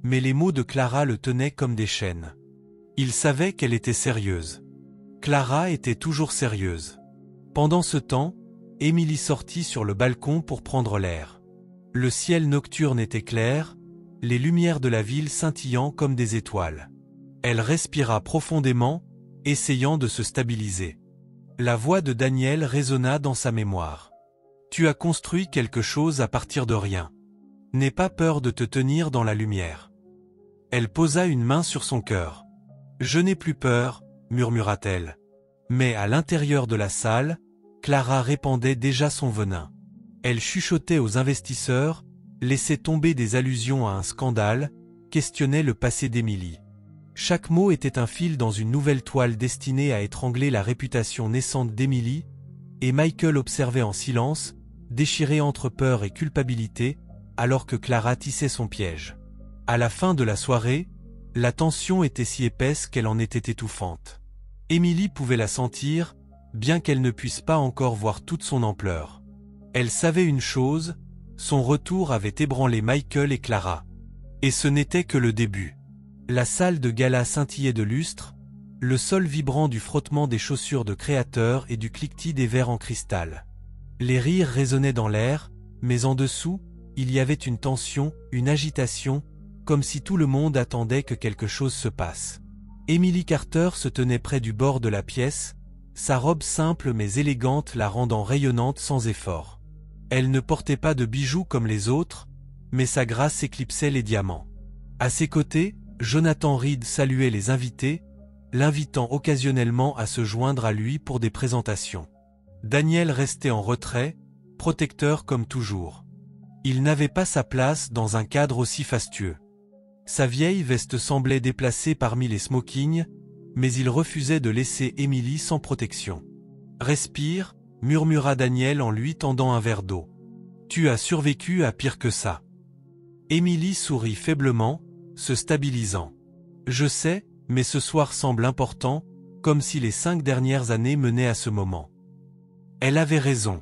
mais les mots de Clara le tenaient comme des chaînes. Il savait qu'elle était sérieuse. Clara était toujours sérieuse. Pendant ce temps, Emily sortit sur le balcon pour prendre l'air. Le ciel nocturne était clair, les lumières de la ville scintillant comme des étoiles. Elle respira profondément, essayant de se stabiliser. La voix de Daniel résonna dans sa mémoire. « Tu as construit quelque chose à partir de rien. N'aie pas peur de te tenir dans la lumière. » Elle posa une main sur son cœur. « Je n'ai plus peur, » murmura-t-elle. Mais à l'intérieur de la salle, Clara répandait déjà son venin. Elle chuchotait aux investisseurs, laissait tomber des allusions à un scandale, questionnait le passé d'Emily. Chaque mot était un fil dans une nouvelle toile destinée à étrangler la réputation naissante d'Emily, et Michael observait en silence, déchiré entre peur et culpabilité, alors que Clara tissait son piège. À la fin de la soirée, la tension était si épaisse qu'elle en était étouffante. Emily pouvait la sentir, bien qu'elle ne puisse pas encore voir toute son ampleur. Elle savait une chose, son retour avait ébranlé Michael et Clara. Et ce n'était que le début. La salle de gala scintillait de lustre, le sol vibrant du frottement des chaussures de créateurs et du cliquetis des verres en cristal. Les rires résonnaient dans l'air, mais en dessous, il y avait une tension, une agitation, comme si tout le monde attendait que quelque chose se passe. Emily Carter se tenait près du bord de la pièce, sa robe simple mais élégante la rendant rayonnante sans effort. Elle ne portait pas de bijoux comme les autres, mais sa grâce éclipsait les diamants. À ses côtés, Jonathan Reed saluait les invités, l'invitant occasionnellement à se joindre à lui pour des présentations. Daniel restait en retrait, protecteur comme toujours. Il n'avait pas sa place dans un cadre aussi fastueux. Sa vieille veste semblait déplacée parmi les smokings, mais il refusait de laisser Emily sans protection. « Respire », murmura Daniel en lui tendant un verre d'eau. « Tu as survécu à pire que ça. Émilie sourit faiblement, se stabilisant. Je sais, mais ce soir semble important, comme si les 5 dernières années menaient à ce moment. Elle avait raison.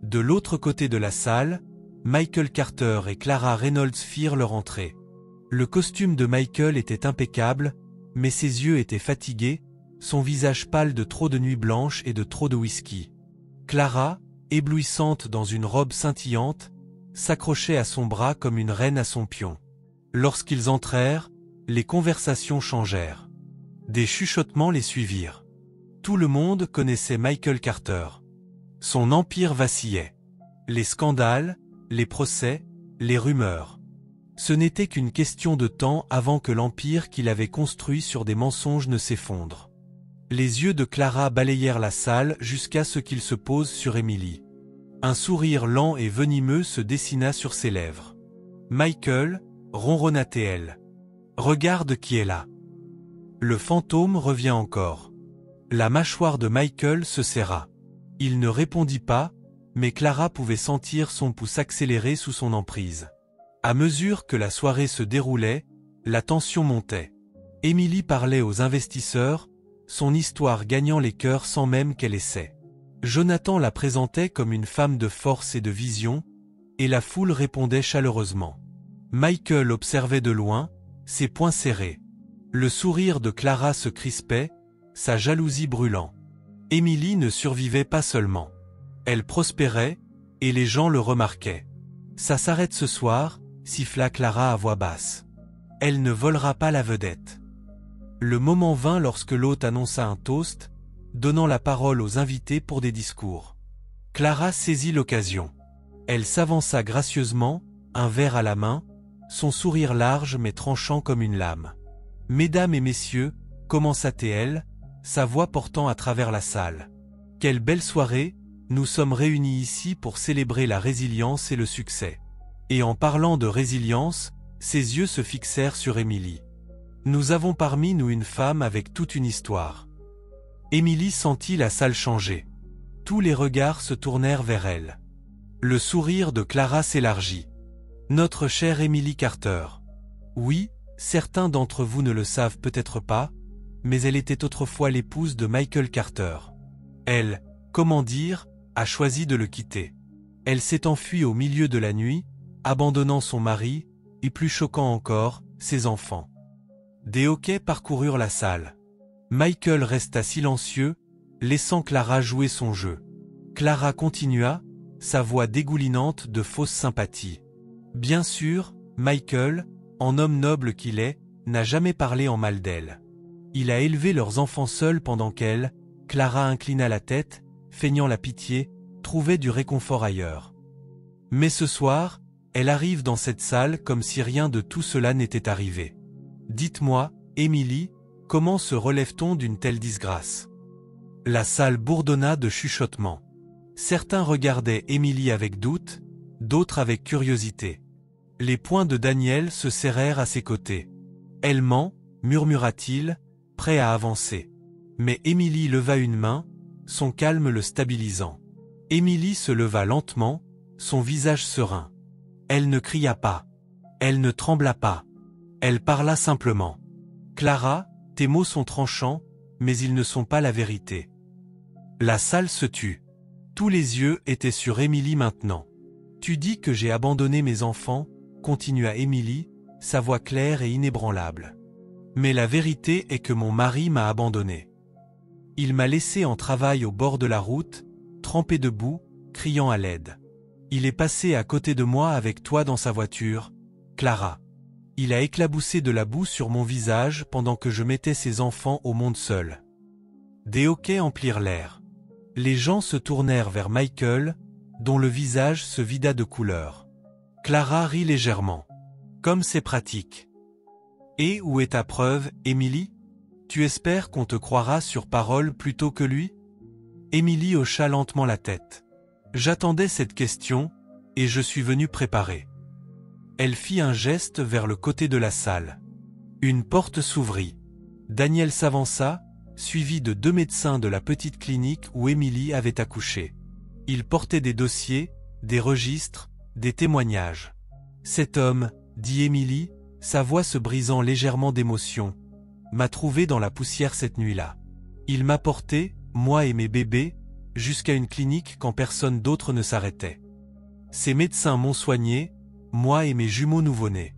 De l'autre côté de la salle, Michael Carter et Clara Reynolds firent leur entrée. Le costume de Michael était impeccable, mais ses yeux étaient fatigués, son visage pâle de trop de nuits blanches et de trop de whisky. Clara, éblouissante dans une robe scintillante, s'accrochait à son bras comme une reine à son pion. Lorsqu'ils entrèrent, les conversations changèrent. Des chuchotements les suivirent. Tout le monde connaissait Michael Carter. Son empire vacillait. Les scandales, les procès, les rumeurs. Ce n'était qu'une question de temps avant que l'empire qu'il avait construit sur des mensonges ne s'effondre. Les yeux de Clara balayèrent la salle jusqu'à ce qu'ils se posent sur Émilie. Un sourire lent et venimeux se dessina sur ses lèvres. Michael, ronronna-t-elle. Regarde qui est là. Le fantôme revient encore. La mâchoire de Michael se serra. Il ne répondit pas, mais Clara pouvait sentir son pouls accélérer sous son emprise. À mesure que la soirée se déroulait, la tension montait. Émilie parlait aux investisseurs, son histoire gagnant les cœurs sans même qu'elle essaie. Jonathan la présentait comme une femme de force et de vision, et la foule répondait chaleureusement. Michael observait de loin, ses poings serrés. Le sourire de Clara se crispait, sa jalousie brûlant. Émilie ne survivait pas seulement. Elle prospérait, et les gens le remarquaient. Ça s'arrête ce soir, siffla Clara à voix basse. Elle ne volera pas la vedette. Le moment vint lorsque l'hôte annonça un toast, donnant la parole aux invités pour des discours. Clara saisit l'occasion. Elle s'avança gracieusement, un verre à la main, son sourire large mais tranchant comme une lame. « Mesdames et messieurs », commença-t-elle, sa voix portant à travers la salle. « Quelle belle soirée, nous sommes réunis ici pour célébrer la résilience et le succès. » Et en parlant de résilience, ses yeux se fixèrent sur Émilie. « Nous avons parmi nous une femme avec toute une histoire. » Émilie sentit la salle changer. Tous les regards se tournèrent vers elle. Le sourire de Clara s'élargit. « Notre chère Émilie Carter. Oui, certains d'entre vous ne le savent peut-être pas, mais elle était autrefois l'épouse de Michael Carter. Elle, comment dire, a choisi de le quitter. Elle s'est enfuie au milieu de la nuit, abandonnant son mari, et plus choquant encore, ses enfants. » Des hoquets parcoururent la salle. Michael resta silencieux, laissant Clara jouer son jeu. Clara continua, sa voix dégoulinante de fausse sympathie. Bien sûr, Michael, en homme noble qu'il est, n'a jamais parlé en mal d'elle. Il a élevé leurs enfants seuls pendant qu'elle, Clara inclina la tête, feignant la pitié, trouvait du réconfort ailleurs. Mais ce soir, elle arrive dans cette salle comme si rien de tout cela n'était arrivé. Dites-moi, Émilie, comment se relève-t-on d'une telle disgrâce? La salle bourdonna de chuchotements. Certains regardaient Émilie avec doute, d'autres avec curiosité. Les poings de Daniel se serrèrent à ses côtés. « Elle ment », murmura-t-il, prêt à avancer. Mais Émilie leva une main, son calme le stabilisant. Émilie se leva lentement, son visage serein. Elle ne cria pas. Elle ne trembla pas. Elle parla simplement. « Clara, tes mots sont tranchants, mais ils ne sont pas la vérité. » La salle se tut. Tous les yeux étaient sur Émilie maintenant. « Tu dis que j'ai abandonné mes enfants », continua Émilie, sa voix claire et inébranlable. « Mais la vérité est que mon mari m'a abandonné. Il m'a laissé en travail au bord de la route, trempé de boue, criant à l'aide. Il est passé à côté de moi avec toi dans sa voiture, Clara. Il a éclaboussé de la boue sur mon visage pendant que je mettais ses enfants au monde seul. » Des hoquets emplirent l'air. Les gens se tournèrent vers Michael, dont le visage se vida de couleur. Clara rit légèrement. « Comme c'est pratique. »« Et où est ta preuve, Émilie? Tu espères qu'on te croira sur parole plutôt que lui ?» Émilie hocha lentement la tête. « J'attendais cette question, et je suis venue préparer. » Elle fit un geste vers le côté de la salle. Une porte s'ouvrit. Daniel s'avança, suivi de 2 médecins de la petite clinique où Émilie avait accouché. Ils portaient des dossiers, des registres, des témoignages. Cet homme, dit Émilie, sa voix se brisant légèrement d'émotion, m'a trouvé dans la poussière cette nuit-là. Il m'a porté, moi et mes bébés, jusqu'à une clinique quand personne d'autre ne s'arrêtait. Ces médecins m'ont soigné, moi et mes jumeaux nouveau-nés.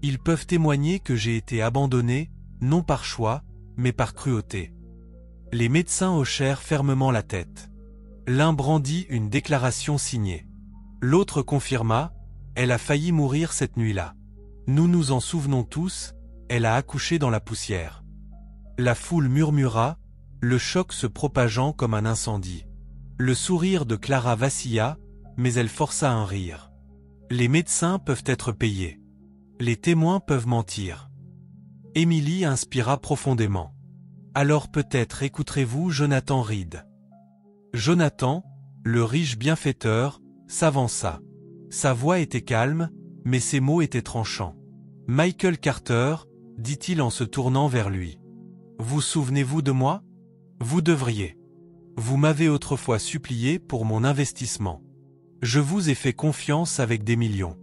Ils peuvent témoigner que j'ai été abandonné, non par choix, mais par cruauté. Les médecins hochèrent fermement la tête. L'un brandit une déclaration signée. L'autre confirma, elle a failli mourir cette nuit-là. Nous nous en souvenons tous, elle a accouché dans la poussière. La foule murmura, le choc se propageant comme un incendie. Le sourire de Clara vacilla, mais elle força un rire. Les médecins peuvent être payés. Les témoins peuvent mentir. Émilie inspira profondément. Alors peut-être écouterez-vous Jonathan Reed. Jonathan, le riche bienfaiteur, s'avança. Sa voix était calme, mais ses mots étaient tranchants. Michael Carter, dit-il en se tournant vers lui. Vous souvenez-vous de moi? Vous devriez. Vous m'avez autrefois supplié pour mon investissement. Je vous ai fait confiance avec des millions.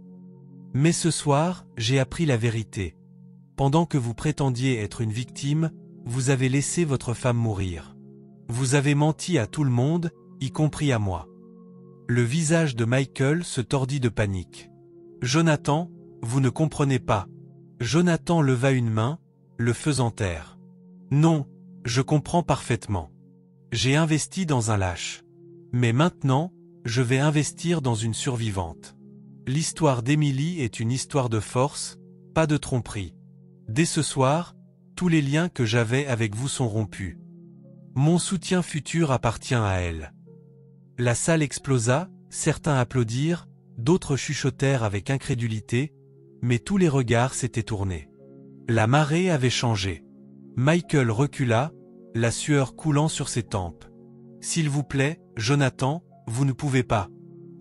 Mais ce soir, j'ai appris la vérité. Pendant que vous prétendiez être une victime, vous avez laissé votre femme mourir. Vous avez menti à tout le monde, y compris à moi. Le visage de Michael se tordit de panique. Jonathan, vous ne comprenez pas. Jonathan leva une main, le faisant taire. Non, je comprends parfaitement. J'ai investi dans un lâche. Mais maintenant, je vais investir dans une survivante. L'histoire d'Émilie est une histoire de force, pas de tromperie. Dès ce soir, tous les liens que j'avais avec vous sont rompus. Mon soutien futur appartient à elle. La salle explosa, certains applaudirent, d'autres chuchotèrent avec incrédulité, mais tous les regards s'étaient tournés. La marée avait changé. Michael recula, la sueur coulant sur ses tempes. S'il vous plaît, Jonathan, vous ne pouvez pas.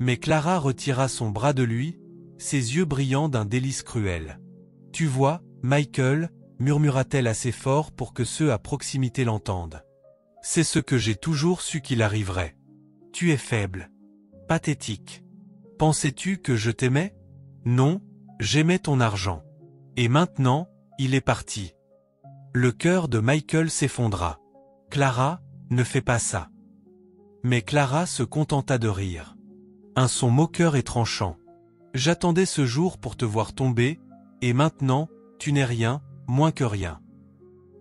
Mais Clara retira son bras de lui, ses yeux brillants d'un délice cruel. Tu vois, Michael, murmura-t-elle assez fort pour que ceux à proximité l'entendent. C'est ce que j'ai toujours su qu'il arriverait. Tu es faible. Pathétique. Pensais-tu que je t'aimais? Non, j'aimais ton argent. Et maintenant, il est parti. Le cœur de Michael s'effondra. Clara, ne fais pas ça. Mais Clara se contenta de rire. Un son moqueur et tranchant. J'attendais ce jour pour te voir tomber, et maintenant, tu n'es rien, moins que rien.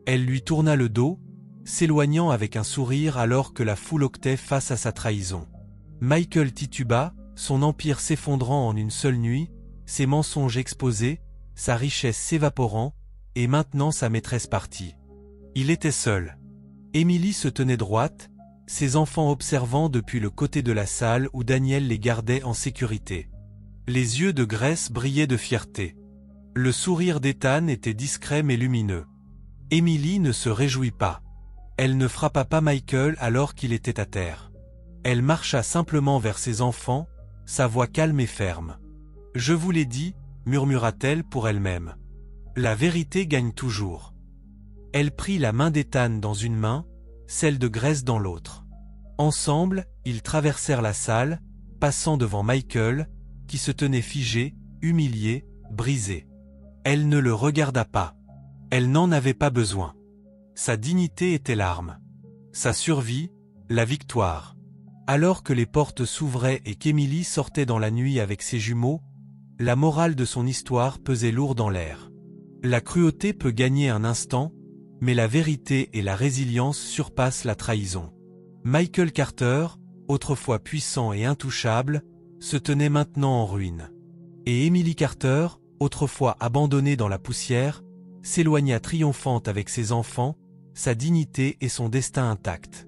Elle lui tourna le dos, s'éloignant avec un sourire alors que la foule octait face à sa trahison. Michael tituba, son empire s'effondrant en une seule nuit, ses mensonges exposés, sa richesse s'évaporant, et maintenant sa maîtresse partie. Il était seul. Émilie se tenait droite, ses enfants observant depuis le côté de la salle où Daniel les gardait en sécurité. Les yeux de Grace brillaient de fierté. Le sourire d'Ethan était discret mais lumineux. Émilie ne se réjouit pas. Elle ne frappa pas Michael alors qu'il était à terre. Elle marcha simplement vers ses enfants, sa voix calme et ferme. « Je vous l'ai dit », murmura-t-elle pour elle-même. La vérité gagne toujours. Elle prit la main d'Ethan dans une main, celle de Grace dans l'autre. Ensemble, ils traversèrent la salle, passant devant Michael, qui se tenait figé, humilié, brisé. Elle ne le regarda pas. Elle n'en avait pas besoin. Sa dignité était l'arme. Sa survie, la victoire. Alors que les portes s'ouvraient et qu'Émilie sortait dans la nuit avec ses jumeaux, la morale de son histoire pesait lourd dans l'air. La cruauté peut gagner un instant, mais la vérité et la résilience surpassent la trahison. Michael Carter, autrefois puissant et intouchable, se tenait maintenant en ruine. Et Emily Carter, autrefois abandonnée dans la poussière, s'éloigna triomphante avec ses enfants, sa dignité et son destin intacts.